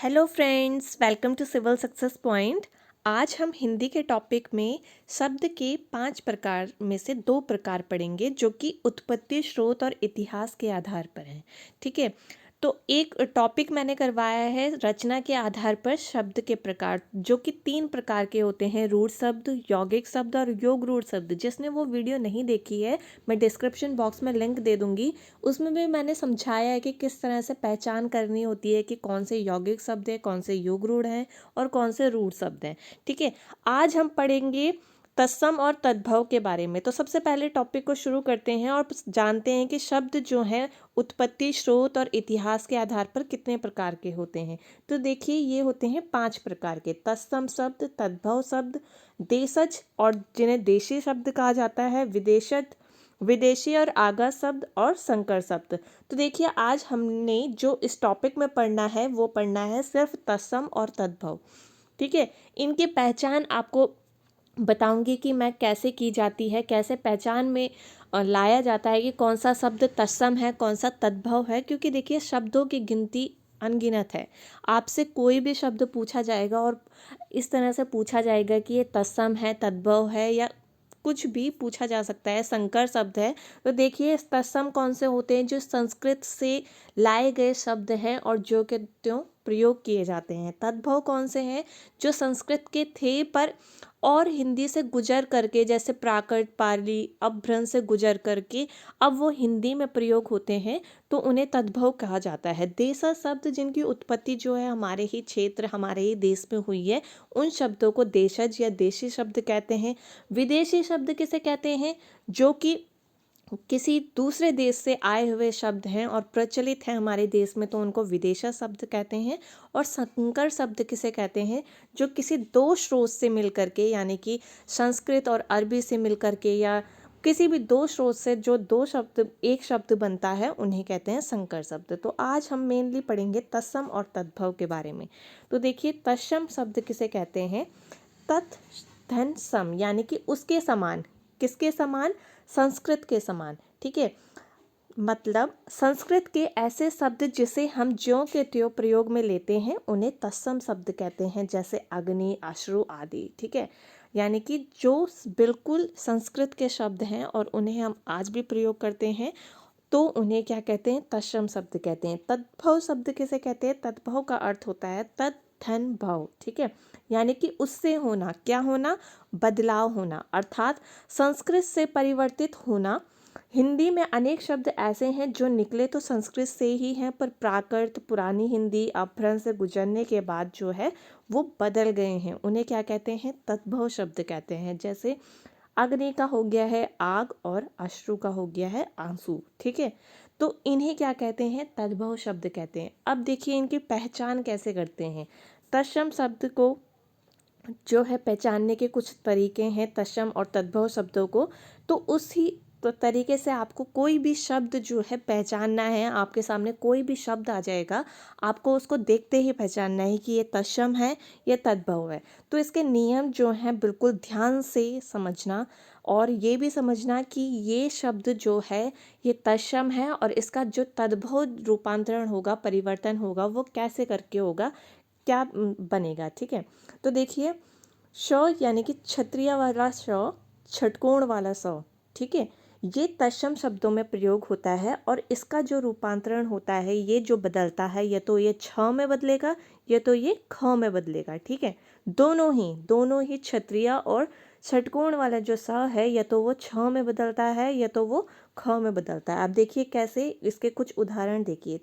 Hello friends, welcome to civil success point. आज हम हिंदी के टॉपिक में शब्द के 5 प्रकार में से 2 प्रकार पढ़ेंगे जो कि उत्पत्ति, स्रोत और इतिहास के आधार पर हैं। ठीक है, तो एक टॉपिक मैंने करवाया है रचना के आधार पर शब्द के प्रकार, जो कि 3 प्रकार के होते हैं: रूढ़ शब्द, यौगिक शब्द और योग रूढ़ शब्द। जिसने वो वीडियो नहीं देखी है, मैं डिस्क्रिप्शन बॉक्स में लिंक दे दूंगी। उसमें भी मैंने समझाया है कि किस तरह से पहचान करनी होती है कि कौन से यौगिक शब्द हैं, कौन से योग रूढ़ हैं और कौन से रूढ़ शब्द हैं। ठीक है, आज हम पढ़ेंगे तत्सम और तद्भव के बारे में। तो सबसे पहले टॉपिक को शुरू करते हैं और जानते हैं कि शब्द जो हैं उत्पत्ति, स्रोत और इतिहास के आधार पर कितने प्रकार के होते हैं। तो देखिए, ये होते हैं 5 प्रकार के: तत्सम शब्द, तद्भव शब्द, देशज और जिन्हें देशी शब्द कहा जाता है, विदेशज, विदेशी और आगा शब्द और संकर शब्द। तो देखिए, आज हमने जो इस टॉपिक में पढ़ना है वो पढ़ना है सिर्फ तत्सम और तद्भव। ठीक है, इनकी पहचान आपको बताऊंगी कि मैं कैसे की जाती है, कैसे पहचान में लाया जाता है कि कौन सा शब्द तत्सम है, कौन सा तद्भव है। क्योंकि देखिए, शब्दों की गिनती अनगिनत है। आपसे कोई भी शब्द पूछा जाएगा और इस तरह से पूछा जाएगा कि ये तत्सम है, तद्भव है, या कुछ भी पूछा जा सकता है, संकर शब्द है। तो देखिए, तत्सम कौन से होते हैं? जो संस्कृत से लाए गए शब्द हैं और जो के त्यों प्रयोग किए जाते हैं। तद्भव कौन से हैं? जो संस्कृत के थे पर और हिंदी से गुजर करके, जैसे प्राकृत, पाली, अपभ्रंश से गुजर करके अब वो हिंदी में प्रयोग होते हैं, तो उन्हें तद्भव कहा जाता है। देशज शब्द जिनकी उत्पत्ति जो है हमारे ही क्षेत्र, हमारे ही देश में हुई है, उन शब्दों को देशज या देशी शब्द कहते हैं। विदेशी शब्द किसे कहते हैं? जो कि किसी दूसरे देश से आए हुए शब्द हैं और प्रचलित हैं हमारे देश में, तो उनको विदेशज शब्द कहते हैं। और संकर शब्द किसे कहते हैं? जो किसी दो स्रोत से मिल करके, यानी कि संस्कृत और अरबी से मिल करके, या किसी भी दो स्रोत से जो दो शब्द एक शब्द बनता है, उन्हें कहते हैं संकर शब्द। तो आज हम मेनली पढ़ेंगे तत्सम और तद्भव के बारे में। तो देखिए, तत्सम शब्द किसे कहते हैं? तत् धन सम, यानी कि उसके समान। किसके समान? संस्कृत के समान। ठीक है, मतलब संस्कृत के ऐसे शब्द जिसे हम ज्यों के त्यों प्रयोग में लेते हैं, उन्हें तत्सम शब्द कहते हैं, जैसे अग्नि, अश्रु आदि। ठीक है, यानी कि जो बिल्कुल संस्कृत के शब्द हैं और उन्हें हम आज भी प्रयोग करते हैं, तो उन्हें क्या कहते हैं? तत्सम शब्द कहते हैं। तद्भव शब्द किसे कहते हैं? तद्भव का अर्थ होता है तत् धन भव। ठीक है, यानी कि उससे होना। क्या होना? बदलाव होना, अर्थात संस्कृत से परिवर्तित होना। हिंदी में अनेक शब्द ऐसे हैं जो निकले तो संस्कृत से ही हैं, पर प्राकृत, पुरानी हिंदी, अपभ्रंश से गुजरने के बाद जो है वो बदल गए हैं। उन्हें क्या कहते हैं? तद्भव शब्द कहते हैं। जैसे अग्नि का हो गया है आग और अश्रु का हो गया है आंसू। ठीक है, तो इन्हें क्या कहते हैं? तद्भव शब्द कहते हैं। अब देखिए, इनकी पहचान कैसे करते हैं। तत्सम शब्द को जो है पहचानने के कुछ तरीके हैं, तत्सम और तद्भव शब्दों को। तो उसी तरीके से आपको कोई भी शब्द जो है पहचानना है। आपके सामने कोई भी शब्द आ जाएगा, आपको उसको देखते ही पहचानना है कि ये तत्सम है, ये तद्भव है। तो इसके नियम जो हैं बिल्कुल ध्यान से समझना, और ये भी समझना कि ये शब्द जो है ये तत्सम है और इसका जो तद्भव रूपांतरण होगा, परिवर्तन होगा, वो कैसे करके होगा, क्या बनेगा। ठीक है, तो देखिए, श यानी कि क्षत्रिय वाला श, षटकोण वाला स। ठीक है, ये तत्सम शब्दों में प्रयोग होता है और इसका जो रूपांतरण होता है, ये जो बदलता है, ये तो ये छ में बदलेगा, ये तो ये ख में बदलेगा। ठीक है, दोनों ही क्षत्रिय और षटकोण वाला जो स है, या तो वो छ में बदलता है या तो वो ख में बदलता है। आप देखिए कैसे, इसके कुछ उदाहरण देखिए।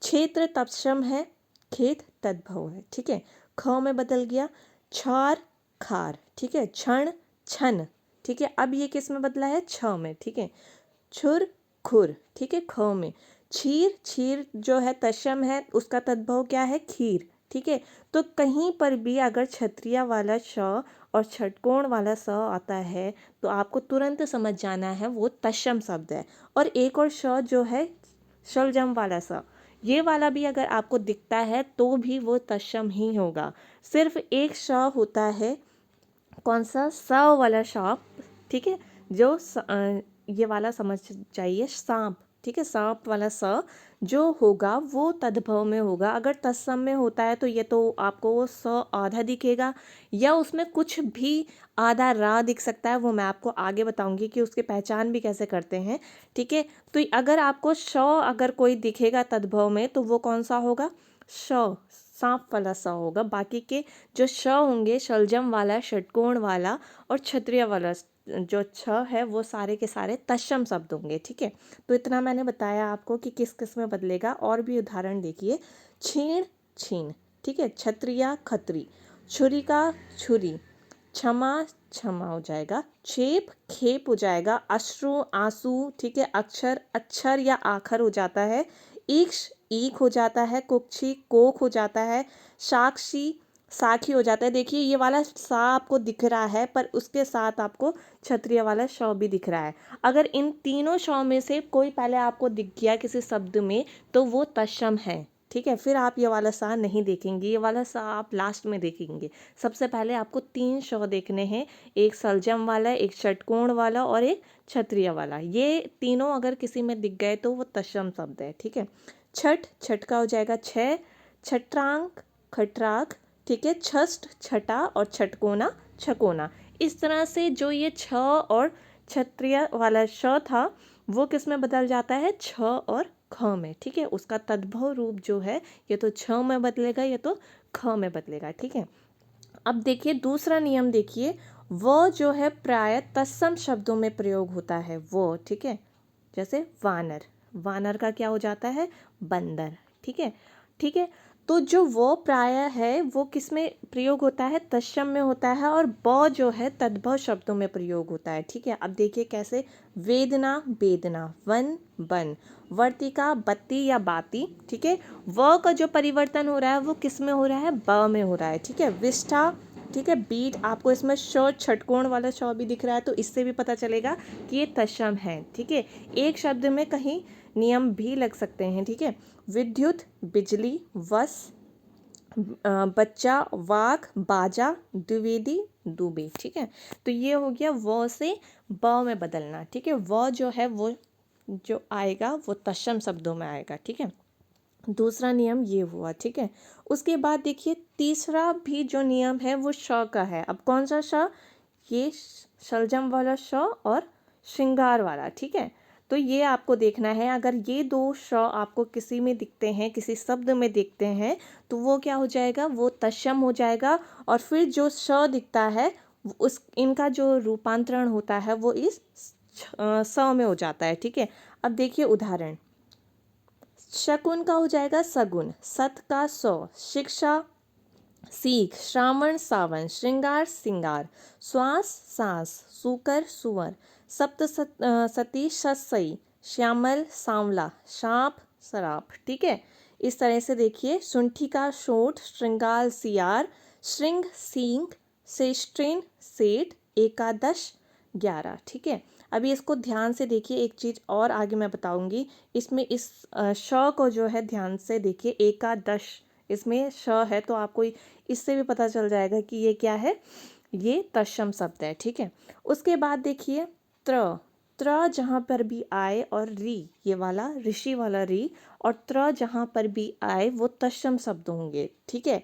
क्षेत्र तत्सम है, खेत तद्भव है। ठीक है, ख में बदल गया। क्षार खार। ठीक है, क्षण छन। ठीक है, अब ये किस में बदला है? छ में। ठीक है, छुर खुर। ठीक है, ख में। क्षीर, क्षीर जो है तत्सम है, उसका तद्भव क्या है? खीर। ठीक है, तो कहीं पर भी अगर क्षत्रिय वाला श और षटकोण वाला स आता है, तो आपको तुरंत समझ जाना है वो तत्सम शब्द है। और एक और श जो है शलजम वाला स, ये वाला भी अगर आपको दिखता है तो भी वो तत्सम ही होगा। सिर्फ एक श होता है, कौन सा? स वाला सांप। ठीक है, जो ये वाला समझ जाइए, सांप। ठीक है, सांप वाला स जो होगा वो तद्भव में होगा। अगर तत्सम में होता है तो ये तो आपको वो स आधा दिखेगा, या उसमें कुछ भी आधा रा दिख सकता है। वो मैं आपको आगे बताऊंगी कि उसकी पहचान भी कैसे करते हैं, ठीक है। तो अगर आपको श अगर कोई दिखेगा तद्भव में तो वो कौन सा होगा? श, सांप वाला स होगा। बाकी के जो श होंगे, शलजम वाला, षटकोण वाला और क्षत्रिय वाला जो छ है, वो सारे के सारे तत्सम शब्द होंगे, ठीक है। तो इतना मैंने बताया आपको कि किस किस में बदलेगा। और भी उदाहरण देखिए, छीण छीन, ठीक है, क्षत्रिया खत्री, छुरिका छुरी, क्षमा क्षमा हो जाएगा, छेप खेप हो जाएगा, अश्रु आंसू, ठीक है, अक्षर अक्षर या आखर हो जाता है, ईक्ष ईख हो जाता है, कुक्षी कोख हो जाता है, साक्षी साखी हो जाता है। देखिए ये वाला सा आपको दिख रहा है, पर उसके साथ आपको क्षत्रिय वाला श भी दिख रहा है। अगर इन तीनों श में से कोई पहले आपको दिख गया किसी शब्द में तो वो तत्सम है, ठीक है। फिर आप ये वाला सा नहीं देखेंगे, ये वाला सा आप लास्ट में देखेंगे। सबसे पहले आपको 3 श देखने हैं, एक सलजम वाला, एक षटकोण वाला और एक क्षत्रिय वाला। ये तीनों अगर किसी में दिख गए तो वो तत्सम शब्द है, ठीक है। छठ छठ का हो जाएगा छः, छट्रांक खट्राक, ठीक है, छष्ट छटा और छटकोना छकोना। इस तरह से जो ये छ और क्षत्रिय वाला श था वो किस में बदल जाता है? छ और ख में, ठीक है। उसका तद्भव रूप जो है ये तो छ में बदलेगा, ये तो ख में बदलेगा, ठीक है। अब देखिए दूसरा नियम देखिए, वो जो है प्राय तत्सम शब्दों में प्रयोग होता है वो, ठीक है। जैसे वानर, वानर का क्या हो जाता है? बंदर, ठीक है, ठीक है। तो जो वो प्राय है वो किस में प्रयोग होता है? तत्सम में होता है। और ब जो है तद्भव शब्दों में प्रयोग होता है, ठीक है। अब देखिए कैसे, वेदना बेदना, वन बन, वर्तिका बत्ती या बाती, ठीक है। व का जो परिवर्तन हो रहा है वो किस में हो रहा है? ब में हो रहा है, ठीक है। विष्ठा, ठीक है, बीट, आपको इसमें श छटकोण वाला श भी दिख रहा है तो इससे भी पता चलेगा कि ये तत्सम है, ठीक है। एक शब्द में कहीं नियम भी लग सकते हैं, ठीक है। विद्युत बिजली, वस बच्चा, वाक बाजा, द्विवेदी दुबे, ठीक है। तो ये हो गया व से ब में बदलना, ठीक है। व जो है वो जो आएगा वो तत्सम शब्दों में आएगा, ठीक है। दूसरा नियम ये हुआ, ठीक है। उसके बाद देखिए तीसरा भी जो नियम है वो श का है। अब कौन सा श? ये शलजम वाला श और श्रृंगार वाला, ठीक है। तो ये आपको देखना है, अगर ये दो श आपको किसी में दिखते हैं, किसी शब्द में दिखते हैं तो वो क्या हो जाएगा? वो तत्सम हो जाएगा। और फिर जो श दिखता है उस इनका जो रूपांतरण होता है वो इस स में हो जाता है, ठीक है। अब देखिए उदाहरण, शकुन का हो जाएगा सगुन, सत का सौ, शिक्षा सीख, श्रावण सावन, श्रृंगार सिंगार, श्वास सांस, सुकर सुवर, सती ससई, श्यामल सांवला, सांप सराप, ठीक है। इस तरह से देखिए, सुंठी का शोठ, श्रृंगार सियार, श्रृंग सींग, श्रेष्ठिन सेठ, एकादश 11, ठीक है। अभी इसको ध्यान से देखिए, एक चीज़ और आगे मैं बताऊंगी। इसमें इस श को जो है ध्यान से देखिए, एकादश इसमें श है तो आपको इससे भी पता चल जाएगा कि ये क्या है, ये तत्सम शब्द है, ठीक है। उसके बाद देखिए त्र, त्र जहाँ पर भी आए और री, ये वाला ऋषि वाला री, और त्र जहाँ पर भी आए वो तत्सम शब्द होंगे, ठीक है।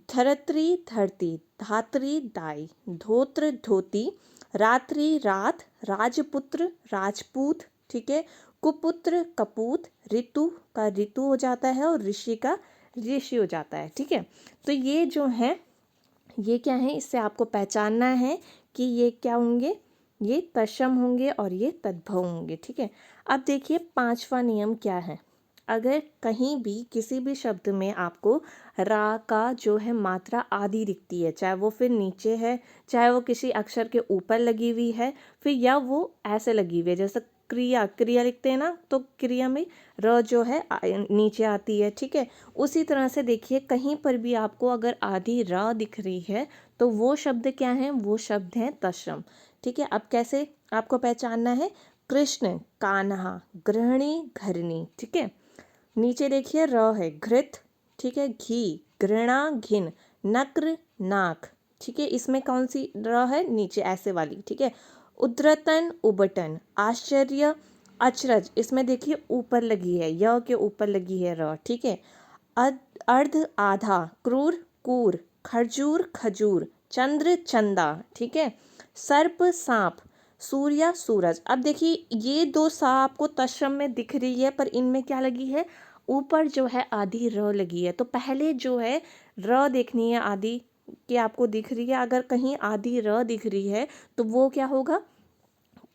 धरत्री धरती, धात्री दाई, धोत्र धोती, रात्रि रात, राजपुत्र राजपूत, ठीक है। कुपुत्र कपूत, ऋतु का ऋतु हो जाता है और ऋषि का ऋषि हो जाता है, ठीक है। तो ये जो है ये क्या है, इससे आपको पहचानना है कि ये क्या होंगे, ये तत्सम होंगे और ये तद्भव होंगे, ठीक है। अब देखिए पांचवा नियम क्या है। अगर कहीं भी किसी भी शब्द में आपको रा का जो है मात्रा आधी दिखती है, चाहे वो फिर नीचे है, चाहे वो किसी अक्षर के ऊपर लगी हुई है, फिर या वो ऐसे लगी हुई है, जैसे क्रिया, क्रिया लिखते हैं ना, तो क्रिया में र जो है नीचे आती है, ठीक है। उसी तरह से देखिए कहीं पर भी आपको अगर आधी र दिख रही है तो वो शब्द क्या है? वो शब्द है तत्सम, ठीक है। अब कैसे आपको पहचानना है? कृष्ण कान्हा, गृहिणी घरनी, ठीक है। नीचे देखिए र है, घृत, ठीक है, घी, घृणा घिन, नक्र नाक, ठीक है। इसमें कौन सी र है? नीचे ऐसे वाली, ठीक है। उद्रतन उबटन, आश्चर्य अचरज, इसमें देखिए ऊपर लगी है, य के ऊपर लगी है र, ठीक है। अर्ध आधा, क्रूर कूर, खरजूर खजूर, चंद्र चंदा, ठीक है। सर्प सांप, सूर्य सूरज। अब देखिए ये दो सा आपको तत्सम में दिख रही है, पर इनमें क्या लगी है, ऊपर जो है आधी र लगी है। तो पहले जो है र देखनी है आधी कि आपको दिख रही है। अगर कहीं आधी र दिख रही है तो वो क्या होगा,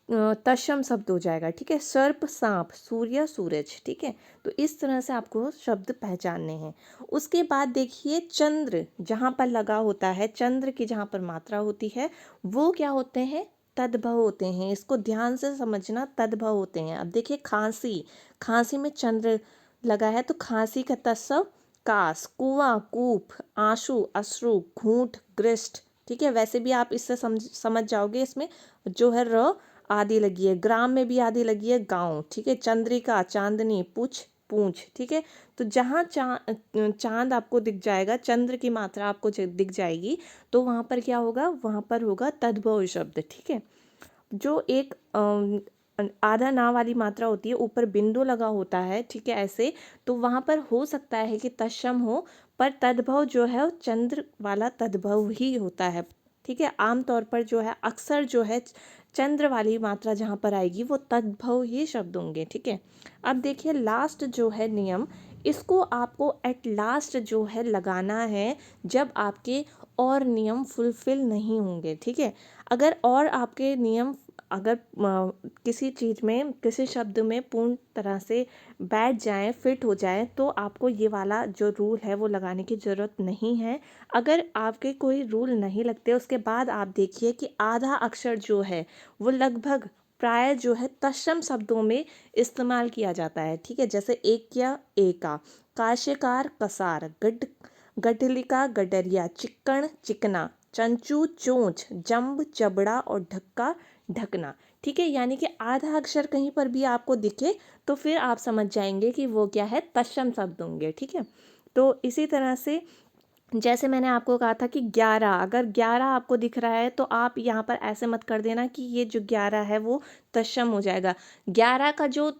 तत्सम शब्द हो जाएगा, ठीक है। सर्प सांप, सूर्य सूरज, ठीक है। तो इस तरह से आपको शब्द पहचानने हैं। उसके बाद देखिए चंद्र जहाँ पर लगा होता है, चंद्र की जहाँ पर मात्रा होती है वो क्या होते हैं, तद्भव होते हैं। इसको ध्यान से समझना, तद्भव होते हैं। अब देखिए खांसी, खांसी में चंद्र लगा है तो खांसी का तत्सम कास, कुआं कूप, आंसू अश्रु, घूंट ग्रस्त, ठीक है। वैसे भी आप इससे समझ जाओगे, इसमें जो है र आदि लगी है। ग्राम में भी आदि लगी है, गांव, ठीक है। चंद्रिका चांदनी, पूछ पूंछ, ठीक है। तो जहाँ चांद आपको दिख जाएगा, चंद्र की मात्रा आपको दिख जाएगी, तो वहाँ पर क्या होगा, वहाँ पर होगा तद्भव शब्द, ठीक है। जो एक आधा ना वाली मात्रा होती है, ऊपर बिंदु लगा होता है, ठीक है, ऐसे, तो वहाँ पर हो सकता है कि तत्सम हो, पर तद्भव जो है वो चंद्र वाला तद्भव ही होता है, ठीक है। आमतौर पर जो है अक्सर जो है चंद्र वाली मात्रा जहाँ पर आएगी वो तद्भव ही शब्द होंगे, ठीक है। अब देखिए लास्ट जो है नियम, इसको आपको एट लास्ट जो है लगाना है जब आपके और नियम फुलफिल नहीं होंगे, ठीक है। अगर और आपके नियम अगर किसी चीज़ में, किसी शब्द में पूर्ण तरह से बैठ जाएं, फिट हो जाएं, तो आपको ये वाला जो रूल है वो लगाने की ज़रूरत नहीं है। अगर आपके कोई रूल नहीं लगते, उसके बाद आप देखिए कि आधा अक्षर जो है वो लगभग प्राय जो है तत्सम शब्दों में इस्तेमाल किया जाता है, ठीक है। जैसे एक या एका, काश्यकार कसार, गडलिका गडरिया, चिक्कण चिकना, चंचू चोंच, जंब चबड़ा और ढक्का ढकना, ठीक है। यानी कि आधा अक्षर कहीं पर भी आपको दिखे तो फिर आप समझ जाएंगे कि वो क्या है, तत्सम शब्द होंगे, ठीक है। तो इसी तरह से जैसे मैंने आपको कहा था कि 11, अगर 11 आपको दिख रहा है तो आप यहाँ पर ऐसे मत कर देना कि ये जो 11 है वो तत्सम हो जाएगा। 11 का जो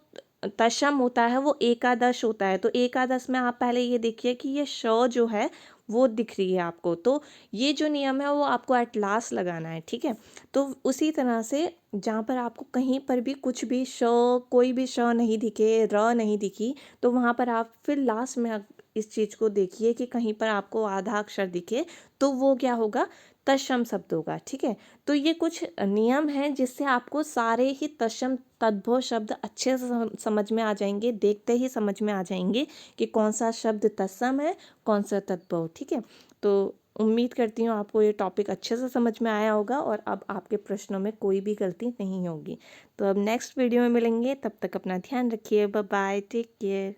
तत्सम होता है वो एकादश होता है। तो एकादश में आप पहले ये देखिए कि ये श जो है वो दिख रही है आपको, तो ये जो नियम है वो आपको एट लास्ट लगाना है, ठीक है। तो उसी तरह से जहाँ पर आपको कहीं पर भी कुछ भी कोई भी श नहीं दिखे, र नहीं दिखी, तो वहाँ पर आप फिर लास्ट में इस चीज़ को देखिए कि कहीं पर आपको आधा अक्षर दिखे तो वो क्या होगा, तत्सम शब्द होगा, ठीक है। तो ये कुछ नियम हैं जिससे आपको सारे ही तत्सम तद्भव शब्द अच्छे से समझ में आ जाएंगे, देखते ही समझ में आ जाएंगे कि कौन सा शब्द तत्सम है, कौन सा तद्भव, ठीक है। तो उम्मीद करती हूँ आपको ये टॉपिक अच्छे से समझ में आया होगा और अब आपके प्रश्नों में कोई भी गलती नहीं होगी। तो अब नेक्स्ट वीडियो में मिलेंगे, तब तक अपना ध्यान रखिए, बाय बाय, टेक केयर।